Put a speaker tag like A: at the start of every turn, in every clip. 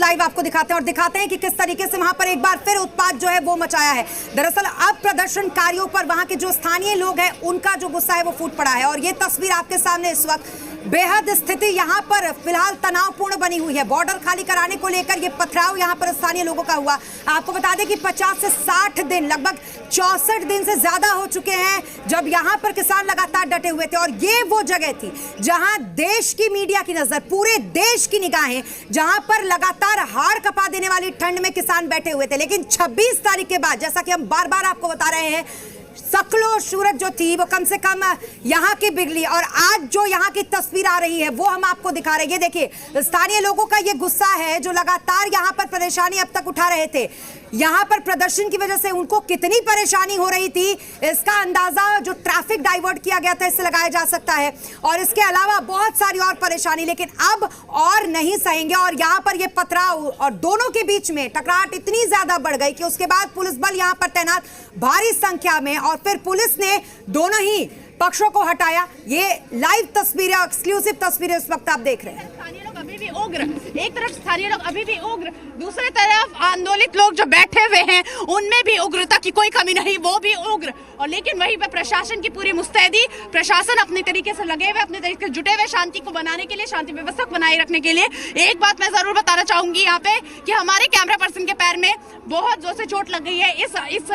A: Live आपको दिखाते हैं और दिखाते हैं कि किस तरीके से वहां पर एक बार फिर उत्पात जो है वो मचाया है। दरअसल अब प्रदर्शनकारियों पर वहां के जो स्थानीय लोग हैं उनका जो गुस्सा है वो फूट पड़ा है और ये तस्वीर आपके सामने इस वक्त बेहद स्थिति यहाँ पर फिलहाल तनावपूर्ण बनी हुई है। बॉर्डर खाली कराने को लेकर ये पथराव यहाँ पर स्थानीय लोगों का हुआ। आपको बता दें कि 50 से 60 दिन, लगभग 64 दिन से ज्यादा हो चुके हैं जब यहाँ पर किसान लगातार डटे हुए थे और ये वो जगह थी जहां देश की मीडिया की नजर, पूरे देश की निगाहें, जहां पर लगातार हाड़ कपा देने वाली ठंड में किसान बैठे हुए थे। लेकिन 26 तारीख के बाद, जैसा कि हम बार बार आपको बता रहे हैं, सकलो सूरज जो थी वो कम से कम यहाँ की बिगली और आज जो यहाँ की तस्वीर आ रही है वो हम आपको दिखा रहे हैं। ये देखिए स्थानीय लोगों का ये गुस्सा है जो लगातार यहाँ पर परेशानी अब तक उठा रहे थे। यहाँ पर प्रदर्शन की वजह से उनको कितनी परेशानी हो रही थी इसका अंदाजा जो ट्रैफिक डाइवर्ट किया गया था इससे लगाया जा सकता है और इसके अलावा बहुत सारी और परेशानी। लेकिन अब और नहीं सहेंगे और यहाँ पर ये पथराव और दोनों के बीच में टकराहट इतनी ज्यादा बढ़ गई कि उसके बाद पुलिस बल यहाँ पर तैनात भारी संख्या में और फिर पुलिस ने दोनों ही पक्षों को हटाया। ये लाइव तस्वीरें, एक्सक्लूसिव तस्वीरें इस वक्त आप देख रहे हैं।
B: स्थानीय लोग अभी भी उग्र, एक तरफ स्थानीय लोग अभी भी उग्र, दूसरी तरफ आंदोलित लोग जो बैठे हुए हैं उनमें भी उग्रता की कोई कमी नहीं, वो भी उग्र। और लेकिन वहीं पे प्रशासन की पूरी मुस्तैदी, प्रशासन अपने तरीके से लगे हुए, अपने तरीके से जुटे हुए शांति को बनाने के लिए, शांति व्यवस्था को बनाए रखने के लिए। एक बात मैं जरूर बताना चाहूंगी यहाँ पे कि हमारे कैमरा पर्सन के पैर में बहुत जोर से चोट लग गई है इस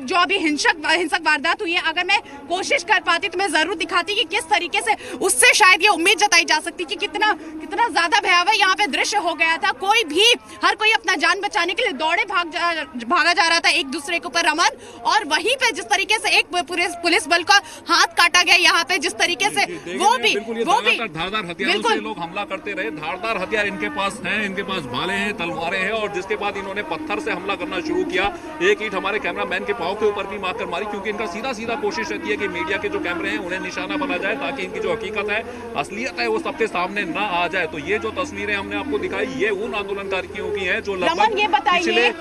B: जो अभी हिंसक वारदात हुई है। अगर मैं कोशिश कर पाती तो मैं जरूर दिखाती कि किस तरीके से उससे शायद ये उम्मीद जताई जा सकती कि कितना ज्यादा भयावह यहाँ पे दृश्य हो गया था। हर कोई अपना जान बचाने के लिए दौड़े भागा जा रहा था एक दूसरे के ऊपर रमन, और वहीं पे जिस तरीके से एक पुलिस बल का हाथ काटा गया यहाँ पे, जिस तरीके से वो भी
C: धारदार हथियारों से लोग हमला करते रहे। धारदार हथियार इनके पास हैं, इनके पास भाले हैं, तलवारें हैं और जिसके बाद इन्होंने पत्थर से हमला करना शुरू किया। एक ईंट हमारे कैमरामैन के पांव के ऊपर भी मारकर मारी क्योंकि इनका सीधा कोशिश रहती है कि मीडिया के जो कैमरे हैं उन्हें निशाना बना जाए ताकि इनकी जो हकीकत है, असलियत है, वो सबके सामने ना आ जाए। तो ये जो तस्वीरें हमने आपको दिखाई ये उन आंदोलनकारियों की हैं जो
B: रमन ये बताइए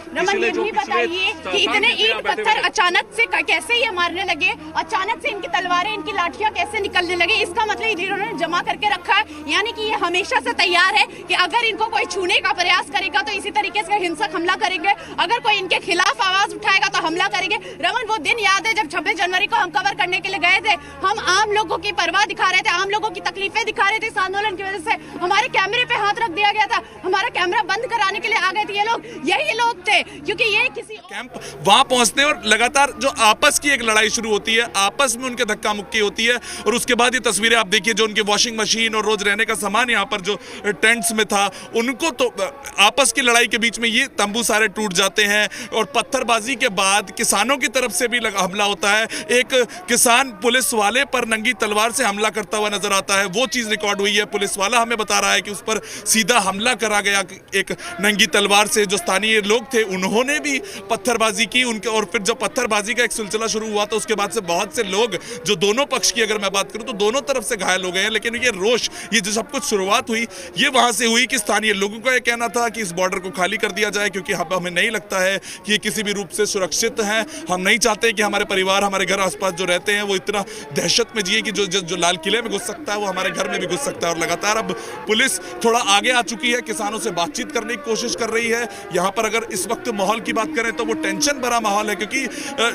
B: कि इतने ईंट पत्थर अचानक से कैसे ये मारने लगे, अचानक से इनकी तलवारें, इनकी लाठियां कैसे निकलने लगे। इसका मतलब इन्होंने जमा करके रखा है, यानी कि ये हमेशा से तैयार है कि अगर इनको कोई छूने का प्रयास करेगा तो इसी तरीके से हिंसक हमला करेंगे, अगर कोई इनके खिलाफ आवाज उठाएगा तो हमला करेंगे। रमन वो दिन याद है जब 26 जनवरी को हम कवर करने के लिए गए थे, हम आम लोगों की परवाह दिखा रहे थे, आम लोगों की तकलीफें दिखा रहे थे। इस आंदोलन की वजह से हमारे कैमरे पे हाथ रख दिया गया था, हमारा कैमरा बंद कराने के लिए आ गए थे ये लोग। यही लोग थे क्योंकि ये किसी
D: कैंप वहां पहुंचते हैं और लगातार जो आपस की एक लड़ाई शुरू होती है, आपस में उनके धक्का मुक्की होती है और उसके बाद ये तस्वीरें आप देखिए जो उनकी वॉशिंग मशीन और रोज रहने का सामान यहाँ पर जो टेंट्स में था उनको तो आपस की लड़ाई के बीच में ये तंबू सारे टूट जाते हैं और पत्थरबाजी के बाद किसानों की तरफ से भी हमला होता है। एक किसान पुलिस वाले पर नंगी तलवार से हमला करता हुआ नजर आता है, वो चीज रिकॉर्ड हुई है। पुलिस वाला हमें बता रहा है कि उस पर सीधा हमला करा गया एक नंगी तलवार से। जो स्थानीय लोग थे उन्होंने भी पत्थरबाजी की उनके, और फिर जब पत्थरबाजी का एक सिलसिला शुरू हुआ तो उसके बाद से बहुत से लोग जो दोनों पक्ष की अगर मैं बात करूं तो दोनों तरफ से घायल हो गए हैं। लेकिन ये रोष, ये जो सब कुछ शुरुआत हुई ये वहां से हुई कि स्थानीय लोगों का यह कहना था कि इस बॉर्डर को खाली कर दिया जाए क्योंकि हमें नहीं लगता है कि ये किसी भी रूप से सुरक्षित है। हम नहीं चाहते कि हमारे परिवार, हमारे घर आसपास जो रहते हैं वो इतना दहशत में जिए कि जो लाल किले में घुस सकता है वो हमारे घर में भी घुस सकता है। और लगातार अब पुलिस थोड़ा आगे आ चुकी है, किसानों से बातचीत करने की कोशिश कर रही है। यहाँ पर अगर इस वक्त माहौल की बात करें तो वो टेंशन भरा माहौल है क्योंकि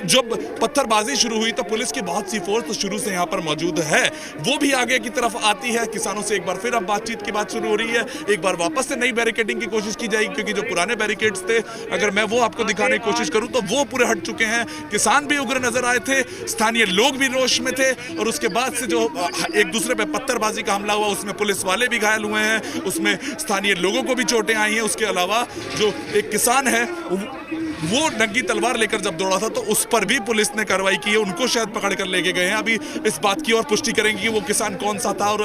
D: जब पत्थरबाजी शुरू हुई तो पुलिस की बहुत सी फोर्स तो शुरू से यहाँ पर मौजूद है, वो भी आगे की तरफ आती है। किसानों से एक बार फिर अब बातचीत की बात शुरू हो रही है, एक बार वापस से नई बैरिकेडिंग की कोशिश की जाएगी क्योंकि जो पुराने बैरिकेड्स थे अगर मैं वो आपको दिखाने की कोशिश करूं तो वो पूरे हट चुके हैं। किसान भी उग्र नजर आए थे, स्थानीय लोग भी रोष में थे और उसके बाद से जो एक दूसरे पे पत्थरबाजी का हमला हुआ उसमें पुलिस वाले भी घायल हुए हैं, उसमें स्थानीय लोगों को भी चोटें आई हैं। उसके अलावा जो एक किसान है वो नंगी तलवार लेकर जब दौड़ा था तो उस पर भी पुलिस ने कार्रवाई की है, उनको शायद पकड़ कर लेके गए हैं। अभी इस बात की और पुष्टि करेंगे कि वो किसान कौन सा था और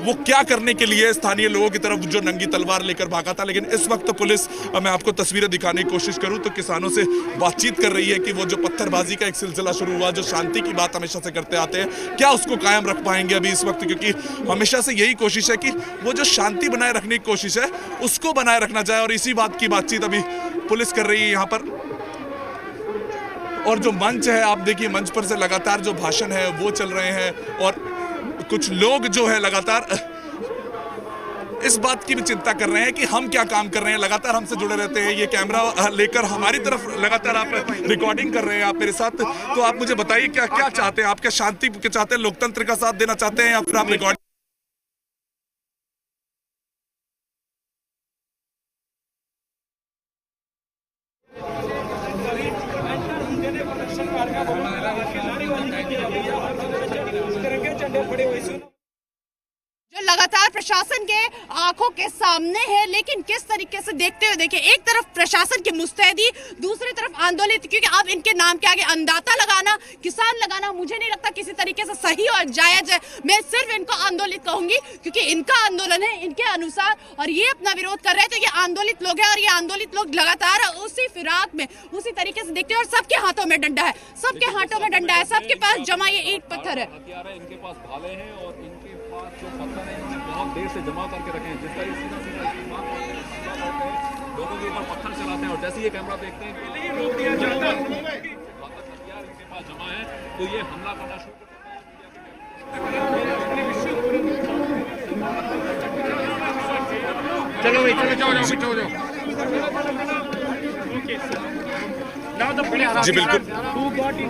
D: वो क्या करने के लिए स्थानीय लोगों की तरफ जो नंगी तलवार लेकर भागा था। लेकिन इस वक्त पुलिस, मैं आपको तस्वीरें दिखाने की कोशिश करूं तो किसानों से बातचीत कर रही है कि वो जो पत्थरबाजी का एक सिलसिला शुरू हुआ, जो शांति की बात हमेशा से करते आते हैं, क्या उसको कायम रख पाएंगे अभी इस वक्त, क्योंकि हमेशा से यही कोशिश है कि वो जो शांति बनाए रखने की कोशिश है उसको बनाए रखना जाए। और इसी बात की बातचीत अभी पुलिस कर रही है यहाँ पर। और जो मंच है आप देखिए, मंच पर से लगातार जो भाषण है वो चल रहे हैं और कुछ लोग जो है लगातार इस बात की भी चिंता कर रहे हैं कि हम क्या काम कर रहे हैं। लगातार हमसे जुड़े रहते हैं, ये कैमरा लेकर हमारी तरफ लगातार आप रिकॉर्डिंग कर रहे हैं आप मेरे साथ। तो आप मुझे बताइए क्या क्या चाहते हैं, आप क्या शांति के चाहते हैं, लोकतंत्र का साथ देना चाहते हैं, या फिर आप रिकॉर्डिंग?
B: जो लगातार प्रशासन के आंखों के सामने है, लेकिन किस तरीके से देखते हुए देखिए, एक तरफ प्रशासन की मुस्तैदी, दूसरी तरफ आंदोलित, क्योंकि अब इनके नाम के आगे अन्नदाता लगाना, किसान लगाना मुझे नहीं लगता किसी तरीके से सही और जायज है। मैं सिर्फ इनको आंदोलित कहूंगी क्योंकि इनका आंदोलन है, इनके अनुसार, और ये अपना विरोध कर रहे हैं। तो ये आंदोलित लोग हैं और ये आंदोलित लोग लगातार उसी फिराक में उसी तरीके से देखते हैं। और सबके हाथों में डंडा है, सबके हाथों में डंडा है, सबके पास जमा ये ईंट पत्थर है,
C: इनके पास भाले हैं और इनके पास जो पत्थर है बहुत देर से जमा करके रखे हैं, जिसका ये सीधा सीधा इस्तेमाल करते हैं, लोगों के ऊपर पत्थर चलाते हैं। और जैसे ये कैमरा देखते हैं हथियार इनके पास जमा है, तो ये हमला करना शुरू कर।
E: चलो भाई, चलो जाओ।
D: जी बिल्कुल,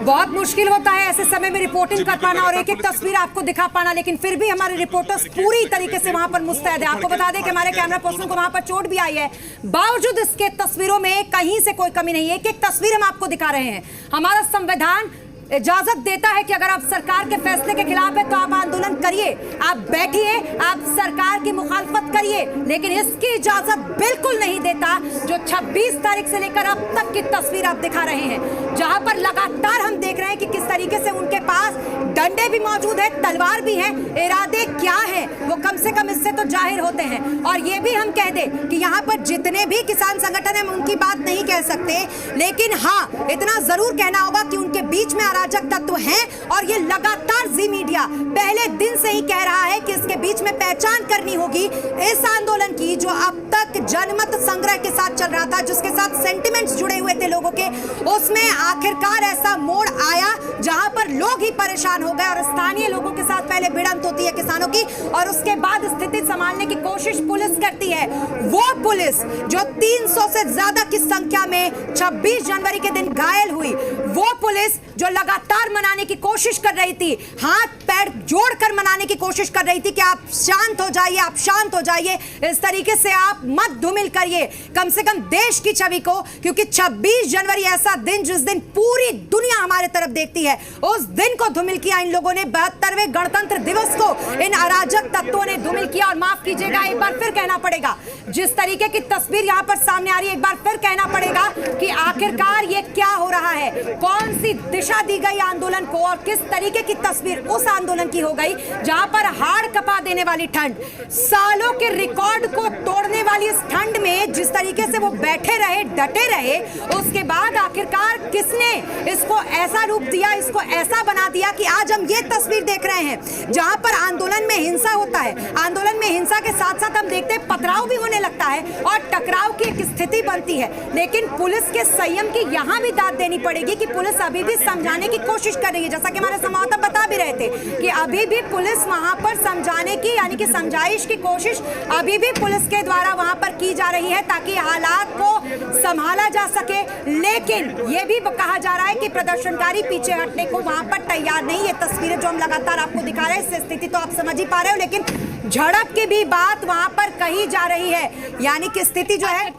A: बहुत मुश्किल होता है ऐसे समय में रिपोर्टिंग कर पाना और एक एक तस्वीर आपको दिखा पाना, लेकिन फिर भी हमारे रिपोर्टर्स पूरी तरीके से वहां पर मुस्तैद है। आपको बता दें कि हमारे कैमरा पर्सन को वहां पर चोट भी आई है, बावजूद इसके तस्वीरों में कहीं से कोई कमी नहीं है। एक एक तस्वीर हम आपको दिखा रहे हैं। हमारा संविधान इजाजत देता है कि अगर आप सरकार के फैसले के खिलाफ है तो आप आंदोलन करिए, आप बैठिए, आप सरकार की मुखालफत करिए, लेकिन इसकी इजाजत बिल्कुल नहीं देता जो 26 तारीख से लेकर अब तक की तस्वीर आप दिखा रहे हैं, जहां पर लगातार हम देख रहे हैं कि किस तरीके से उनके पास डंडे भी मौजूद है, तलवार भी है। इरादे क्या है वो कम से कम इससे तो जाहिर होते हैं। और ये भी हम कह दें कि यहाँ पर जितने भी किसान संगठन है, हम उनकी बात नहीं कह सकते, लेकिन हाँ इतना जरूर कहना होगा कि उनके बीच में अराजक तत्व हैं। और ये लगातार जी मीडिया पहले दिन से ही कह रहा है कि इसके बीच में पहचान करनी होगी इस आंदोलन की, जो अब तक जनमत संग्रह के साथ चल रहा था, जिसके साथ सेंटिमेंट्स जुड़े हुए थे लोगों के, उसमें आखिरकार ऐसा मोड़ आया जहां पर लोग ही परेशान हो गए और स्थानीय लोगों के साथ पहले भिड़ंत होती है किसानों की, और उसके बाद स्थिति संभालने की कोशिश पुलिस करती है। वो पुलिस जो 300 से ज्यादा की संख्या में 26 जनवरी के दिन घायल हुई, वो पुलिस जो लगातार मनाने की कोशिश कर रही थी, हाथ पैर जोड़कर मनाने की कोशिश कर रही थी कि आप शांत हो जाइए, आप शांत हो जाइए, इस तरीके से आप मत धूमिल करिए कम से कम देश की छवि को, क्योंकि 26 जनवरी ऐसा दिन जिस दिन पूरी दुनिया हमारे तरफ देखती है, उस दिन को धूमिल किया इन लोगों ने। 72वें गणतंत्र दिवस को इन अराजक तत्वों ने धूमिल किया। और माफ कीजिएगा, एक बार फिर कहना पड़ेगा, जिस तरीके की तस्वीर यहां पर सामने आ रही है, एक बार फिर कहना पड़ेगा कि आखिरकार ये क्या हो रहा है, कौन सी दिशा दी गई आंदोलन को, और किस तरीके की तस्वीर उस आंदोलन की हो गई जहां पर हाड़ कपा देने वाली ठंड, सालों के रिकॉर्ड को तोड़ने वाली इस ठंड में जिस तरीके से वो बैठे रहे, डटे रहे, उसके बाद आखिरकार किसने इसको ऐसा रूप दिया, इसको ऐसा बना दिया कि आज हम ये तस्वीर देख रहे हैं जहां पर आंदोलन में हिंसा होता है, आंदोलन में हिंसा के साथ साथ हम देखते हैं पथराव भी होने लगता है और टकराव की एक स्थिति बनती है। लेकिन पुलिस के संयम की यहां भी दाद देनी पड़ेगी कि पुलिस अभी भी समझाने की कोशिश कर रही है, जैसा कि हमारे संवाददाता बता भी रहे थे कि अभी भी पुलिस वहां पर समझाने की, यानी कि समझाइश की कोशिश अभी भी पुलिस के द्वारा वहां पर की जा रही है ताकि हालात को संभाला जा सके। लेकिन यह भी कहा जा रहा है कि प्रदर्शनकारी पीछे हटने को वहां पर तैयार नहीं। ये तस्वीरें जो हम लगातार आपको दिखा रहे हैं, इससे स्थिति तो आप समझ ही पा रहे हो, लेकिन झड़प की भी बात वहां पर कही जा रही है, यानी कि स्थिति जो है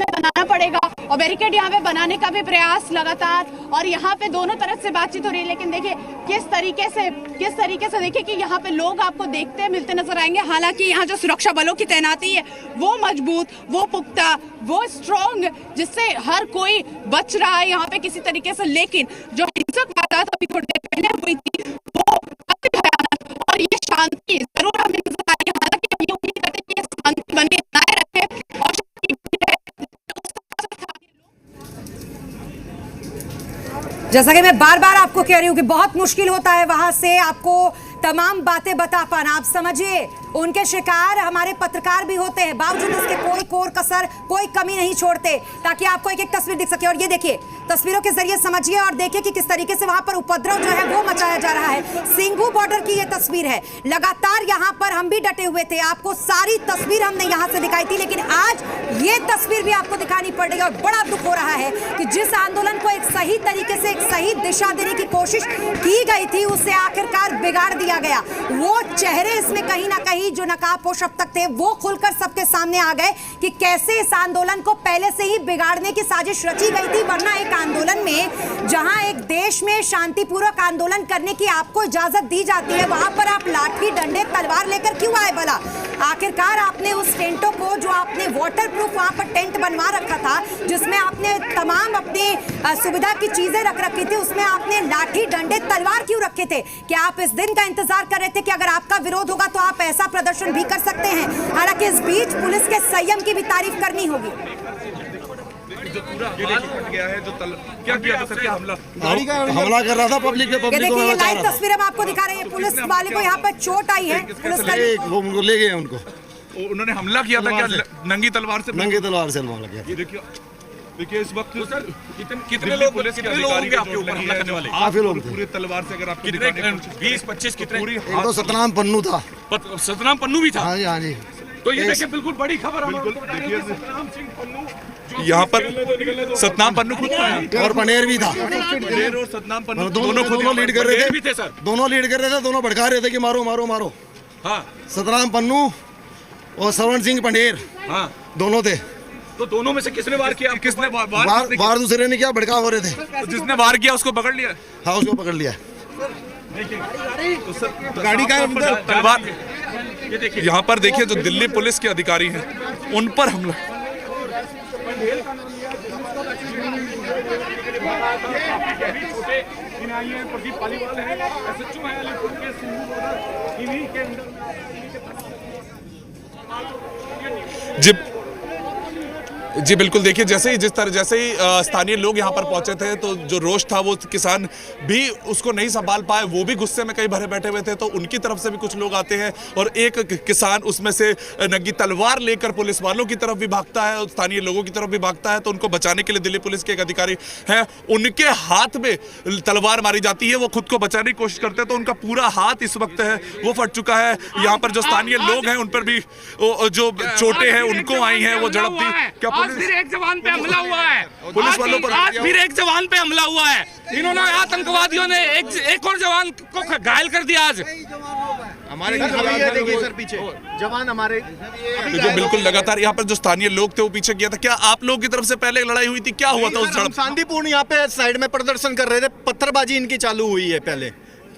B: बनाना पड़ेगा और बैरिकेड यहाँ पे बनाने का भी प्रयास लगातार, और यहाँ पे दोनों तरफ से बातचीत हो रही है। लेकिन देखिए किस तरीके से देखिए कि यहाँ पे लोग आपको देखते मिलते नजर आएंगे। हालांकि यहाँ जो सुरक्षा बलों की तैनाती है वो मजबूत, वो पुख्ता, वो स्ट्रॉन्ग, जिससे हर कोई बच रहा है यहाँ पे किसी तरीके से। लेकिन जो हिंसक वारदात अभी थोड़ी देर पहले हुई थी वो काफी भयानक, और ये शांति जरूर हमें नजर आ रही है। हालांकि हम ये उम्मीद करते हैं कि शांति बने बनाए रखे और
A: जैसा कि मैं बार बार आपको कह रही हूं कि बहुत मुश्किल होता है वहां से आपको तमाम बातें बता पाना। आप समझिए, उनके शिकार हमारे पत्रकार भी होते हैं, बावजूद इसके कोई कोर कसर, कोई कमी नहीं छोड़ते ताकि आपको एक एक तस्वीर दिख सके। और ये देखिए, तस्वीरों के जरिए समझिए और देखिए कि किस तरीके से वहां पर उपद्रव जो है वो मचाया जा रहा है। सिंघू बॉर्डर की ये तस्वीर है। लगातार यहां पर हम भी डटे हुए थे, आपको सारी तस्वीर हमने यहां से दिखाई थी, लेकिन आज ये तस्वीर भी आपको दिखानी पड़ रही है। और बड़ा दुख हो रहा है कि जिस आंदोलन को एक सही तरीके से, एक सही दिशा देने की कोशिश की गई थी, उसे आखिरकार बिगाड़ दिया गया। वो चेहरे इसमें कहीं ना कहीं जो नकाबपोश अब तक थे वो खुलकर सबके सामने आ गए कि कैसे इस आंदोलन को पहले से ही बिगाड़ने की साजिश रची गई थी। वरना एक आंदोलन में, जहां एक देश में शांतिपूर्वक आंदोलन करने की आपको इजाजत दी जाती है, वहां पर आप लाठी, डंडे, तलवार लेकर क्यों आए भला? आखिरकार आपने उस टेंटों को, जो आपने वाटरप्रूफ वहां पर टेंट बनवा रखा था, जिसमें आपने तमाम अपनी सुविधा की चीजें रख रखी थी, उसमें आपने लाठी, डंडे, तलवार क्यों रखे थे? क्या आप इस दिन का इंतजार कर रहे थे कि अगर आपका विरोध होगा तो आप ऐसा प्रदर्शन भी कर सकते हैं? हालांकि इस बीच पुलिस के संयम की भी तारीफ करनी होगी।
D: जो पूरा हाथ फट गया है, जो क्या किया था सर? क्या
E: हमला कर रहा था पब्लिक पे, पब्लिक को
A: देखिए, लाइव तस्वीरें हम आपको दिखा रहे हैं। पुलिस वाले को यहाँ पर चोट आई है,
E: वो उनको ले गए उनको।
D: उन्होंने हमला किया था क्या नंगी तलवार से?
E: नंगी तलवार से हमला किया।
D: ये देखिए इस वक्त सर कितने लोग पुलिस के अधिकारी आपके ऊपर हमला करने वाले?
E: काफी लोग थे।
D: पूरे तलवार से अगर आप 20-25 कितने?
E: एक तो सतनाम पन्नू था।
D: सतनाम पन्नू भी था।
E: हाँ जी, हाँ जी।
D: तो ये देखिए बिल्कुल बड़ी खबर हम आपको बता रहे हैं। सतनाम सिंह पन्नू यहाँ पर, सतनाम पन्नू खुद था
E: और पनेर भी था।
D: पनेर और सतनाम पन्नू
E: दोनों लीड कर रहे
D: भी थे सर।
E: दोनों लीड कर रहे थे, दोनों भड़का रहे थे कि मारो मारो मारो।
D: हाँ,
E: सतनाम पन्नू और श्रवण सिंह पनेर,
D: हाँ,
E: दोनों थे।
D: तो दोनों में से किसने वार किया? किसने
E: वार दूसरे ने किया, भड़का हो रहे थे।
D: तो जिसने वार किया उसको पकड़ लिया?
E: हाँ, उसको पकड़ लिया।
D: तो गाड़ी का तलवार, ये देखिए यहाँ पर देखिए जो दिल्ली पुलिस के अधिकारी हैं उन पर हमला। प्रदीप पालीवाल है, SHO है अलीपुर के, सिंघू बॉर्डर, इन्हीं के अंदर जी बिल्कुल। देखिए जैसे ही स्थानीय लोग यहाँ पर पहुंचे थे तो जो रोष था वो किसान भी उसको नहीं संभाल पाए, वो भी गुस्से में कई भरे बैठे हुए थे। तो उनकी तरफ से भी कुछ लोग आते हैं और एक किसान उसमें से नंगी तलवार लेकर पुलिस वालों की तरफ भी भागता है और स्थानीय लोगों की तरफ भी भागता है। तो उनको बचाने के लिए दिल्ली पुलिस के एक अधिकारी हैं, उनके हाथ में तलवार मारी जाती है। वो खुद को बचाने की कोशिश करते हैं तो उनका पूरा हाथ इस वक्त है वो फट चुका है। यहाँ पर जो स्थानीय लोग हैं उन पर भी जो चोटें हैं उनको आई हैं, वो झड़प दी। क्या
F: फिर एक जवान पे हमला हुआ है,
D: पुलिस वालों पर
F: आज फिर एक जवान पे हमला हुआ है। इन्होंने आतंकवादियों ने एक और जवान को घायल कर दिया। आज
E: हमारे देखिए सर पीछे जवान हमारे।
D: जो बिल्कुल लगातार यहाँ पर जो स्थानीय लोग थे वो पीछे किया था। क्या आप लोगों की तरफ से पहले लड़ाई हुई थी? क्या हुआ था उस झड़प?
G: शांतिपूर्ण यहाँ पे साइड में प्रदर्शन कर रहे थे, पत्थरबाजी इनकी चालू हुई है पहले,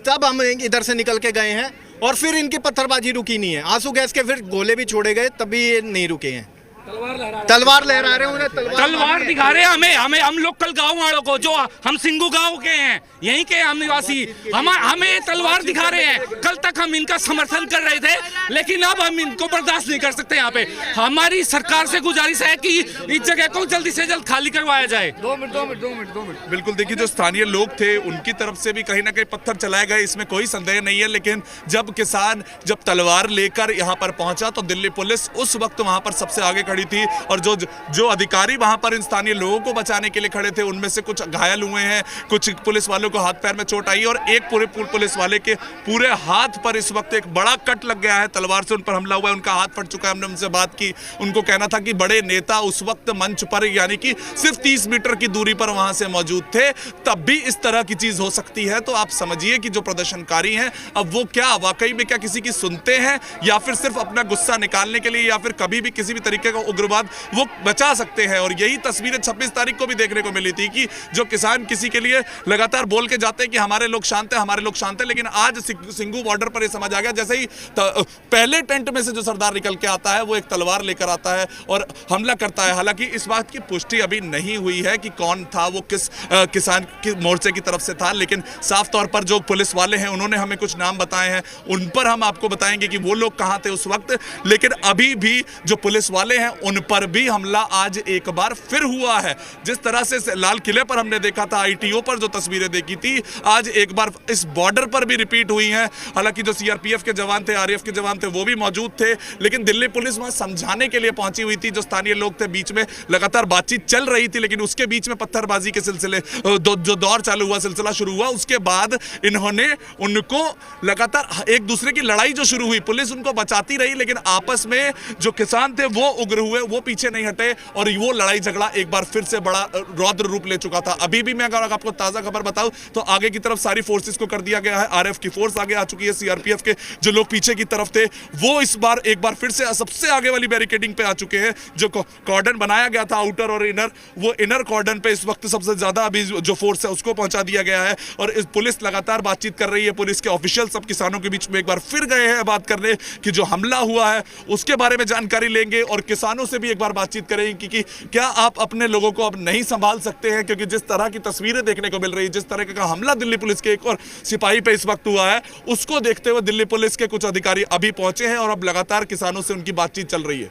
G: तब हम इधर से निकल के गए हैं और फिर इनकी पत्थरबाजी रुकी नहीं है। आंसू गैस के फिर गोले भी छोड़े गए तब भी ये नहीं रुके हैं। तलवार लहरा रहे हैं,
F: तलवार दिखा रहे हैं हमें हम लोकल गाँव वालों को, जो हम सिंघू गाँव के हैं, यहीं के हम निवासी, हमें तलवार दिखा रहे हैं। कल तक हम इनका समर्थन कर रहे थे लेकिन अब हम इनको बर्दाश्त नहीं कर सकते। यहाँ पे हमारी सरकार से गुजारिश है कि इस जगह को जल्दी से जल्द खाली करवाया जाए। 2 मिनट।
D: बिल्कुल देखिए जो स्थानीय लोग थे उनकी तरफ से भी कहीं ना कहीं पत्थर चलाए गए, इसमें कोई संदेह नहीं है। लेकिन जब किसान तलवार लेकर यहाँ पर पहुंचा तो दिल्ली पुलिस उस वक्त वहां पर सबसे आगे खड़ी थी और जो अधिकारी वहां पर इन स्थानीय लोगों को बचाने के लिए खड़े थे उनमें से कुछ घायल हुए हैं, कुछ पुलिस वालों को हाथ पैर में चोट आई और एक पूरे पुलिस वाले के पूरे हाथ पर इस वक्त एक बड़ा कट लग गया है। तलवार से उन पर हमला हुआ है, उनका हाथ फट चुका है। हमने उनसे बात की, उनको कहना था कि बड़े नेता उस वक्त मंच पर यानी कि सिर्फ 30 मीटर की दूरी पर वहां से मौजूद थे, तब भी इस तरह की चीज हो सकती है। तो आप समझिए कि जो प्रदर्शनकारी हैं अब वो क्या वाकई में क्या किसी की सुनते हैं या फिर सिर्फ अपना गुस्सा निकालने के लिए या फिर कभी भी किसी भी तरीके का उग्रवाद वो बचा सकते हैं। और यही तस्वीरें 26 तारीख को भी देखने को मिली थी कि जो किसान किसी के लिए लगातार बोल के जाते हैं कि हमारे लोग शांत हैं, हमारे लोग शांत हैं, लेकिन आज सिंघू बॉर्डर पर ये समझ आ गया। जैसे ही पहले टेंट में से जो सरदार निकल के आता है वो एक तलवार लेकर आता है और हमला करता है। हालांकि इस बात की पुष्टि अभी नहीं हुई है कि कौन था, वो किस किसान के मोर्चे की तरफ से था, लेकिन साफ तौर पर जो पुलिस वाले हैं उन्होंने हमें कुछ नाम बताए हैं, उन पर हम आपको बताएंगे कि वो लोग कहां थे उस वक्त। लेकिन अभी भी जो पुलिस वाले हैं उन पर भी हमला आज एक बार फिर हुआ है। जिस तरह से लाल किले पर हमने देखा था, आईटीओ पर जो तस्वीरें देखी थी, आज एक बार इस बॉर्डर पर भी रिपीट हुई हैं। हालांकि जो सीआरपीएफ के जवान थे, आरएएफ के जवान थे, वो भी मौजूद थे, लेकिन दिल्ली पुलिस वहां समझाने के लिए पहुंची हुई थी। जो स्थानीय लोग थे, बीच में लगातार बातचीत चल रही थी, लेकिन उसके बीच में पत्थरबाजी के सिलसिले जो दौर चालू हुआ, सिलसिला शुरू हुआ, उसके बाद इन्होंने उनको लगातार एक दूसरे की लड़ाई जो शुरू हुई, पुलिस उनको बचाती रही, लेकिन आपस में जो किसान थे वो उग्र हुए, वो पीछे नहीं हटे और वो लड़ाई झगड़ा एक बार फिर से बड़ा रौद्र रूप ले चुका था। अभी भी मैं अगर आपको ताजा खबर बताऊं तो आगे की तरफ सारी फोर्सेस को कर दिया गया है। आरएफ की फोर्स आगे आ चुकी है, सीआरपीएफ के जो लोग पीछे की तरफ थे वो इस बार एक बार फिर से सबसे आगे वाली बैरिकेडिंग पे आ चुके हैं। जो कॉर्डन बनाया गया था आउटर और इनर, वो इनर कॉर्डन पे इस वक्त सबसे ज्यादा अभी जो फोर्स है उसको पहुंचा दिया गया है और इस पुलिस लगातार बातचीत कर रही है। पुलिस के ऑफिशियल सब किसानों के बीच में एक बार फिर गए हैं बात करने कि जो हमला हुआ है उसके बारे में जानकारी लेंगे और किसानों से भी एक बार बातचीत करेंगे कि क्या आप अपने लोगों को अब नहीं संभाल सकते हैं, क्योंकि जिस तरह की तस्वीरें देखने को मिल रही है, जिस तरह का हमला दिल्ली पुलिस के एक और सिपाही पे इस वक्त हुआ है, उसको देखते हुए दिल्ली पुलिस के कुछ अधिकारी अभी पहुंचे हैं और अब लगातार किसानों से उनकी बातचीत चल रही है।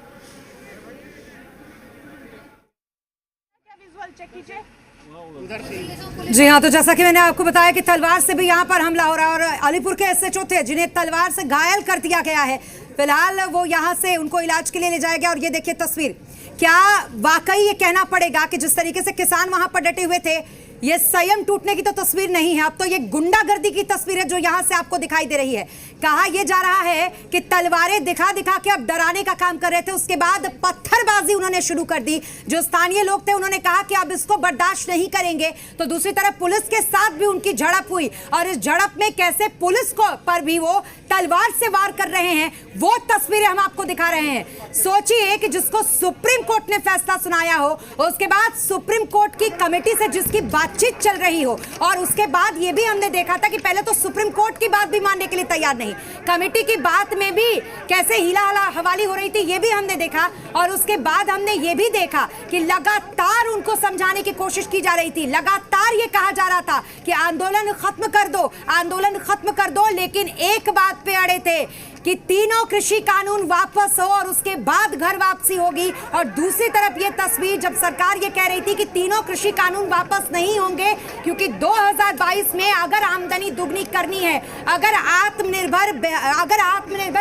A: जी हाँ, तो जैसा कि मैंने आपको बताया कि तलवार से भी यहाँ पर हमला हो रहा है और अलीपुर के एसएचओ थे जिन्हें तलवार से घायल कर दिया गया है। फिलहाल वो यहाँ से उनको इलाज के लिए ले जाया गया और ये देखिए तस्वीर। क्या वाकई ये कहना पड़ेगा कि जिस तरीके से किसान वहां पर डटे हुए थे, ये संयम टूटने की तो तस्वीर नहीं है, अब तो ये गुंडागर्दी की तस्वीर है जो यहां से आपको दिखाई दे रही है। कहा यह जा रहा है कि तलवारें दिखा दिखा के अब डराने का काम कर रहे थे, उसके बाद पत्थरबाजी उन्होंने शुरू कर दी। जो स्थानीय लोग थे उन्होंने कहा कि अब इसको बर्दाश्त नहीं करेंगे, तो दूसरी तरफ पुलिस के साथ भी उनकी झड़प हुई और इस झड़प में कैसे पुलिस को पर भी वो तलवार से वार कर रहे हैं, वो तस्वीरें हम आपको दिखा रहे हैं। सोचिए कि जिसको सुप्रीम कोर्ट ने फैसला सुनाया हो, उसके बाद सुप्रीम कोर्ट की कमेटी से जिसकी बातचीत चल रही हो, और उसके बाद ये भी हमने देखा था कि पहले तो सुप्रीम कोर्ट की बात भी मानने के लिए तैयार नहीं, कमेटी की बात में भी कैसे हिला हवाली हो रही थी, ये भी हमने देखा। और उसके बाद हमने ये भी देखा कि लगातार उनको समझाने की कोशिश की जा रही थी, लगातार ये कहा जा रहा था कि आंदोलन खत्म कर दो, आंदोलन खत्म कर दो, लेकिन एक बात पे अड़े थे कि तीनों कृषि कानून वापस हो और उसके बाद घर वापसी होगी। और दूसरी तरफ ये तस्वीर जब सरकार ये कह रही थी कि तीनों कृषि कानून वापस नहीं होंगे क्योंकि 2022 में अगर आमदनी दुगनी करनी है, अगर आत्मनिर्भर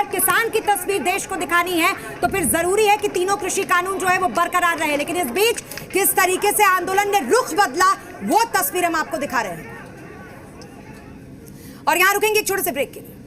A: किसान की तस्वीर देश को दिखानी है, तो फिर जरूरी है कि तीनों कृषि कानून जो है वो बरकरार रहे। लेकिन इस बीच किस तरीके से आंदोलन ने रुख बदला, वो तस्वीर हम आपको दिखा रहे हैं। और यहां रुकेंगे एक छोटे से ब्रेक के लिए।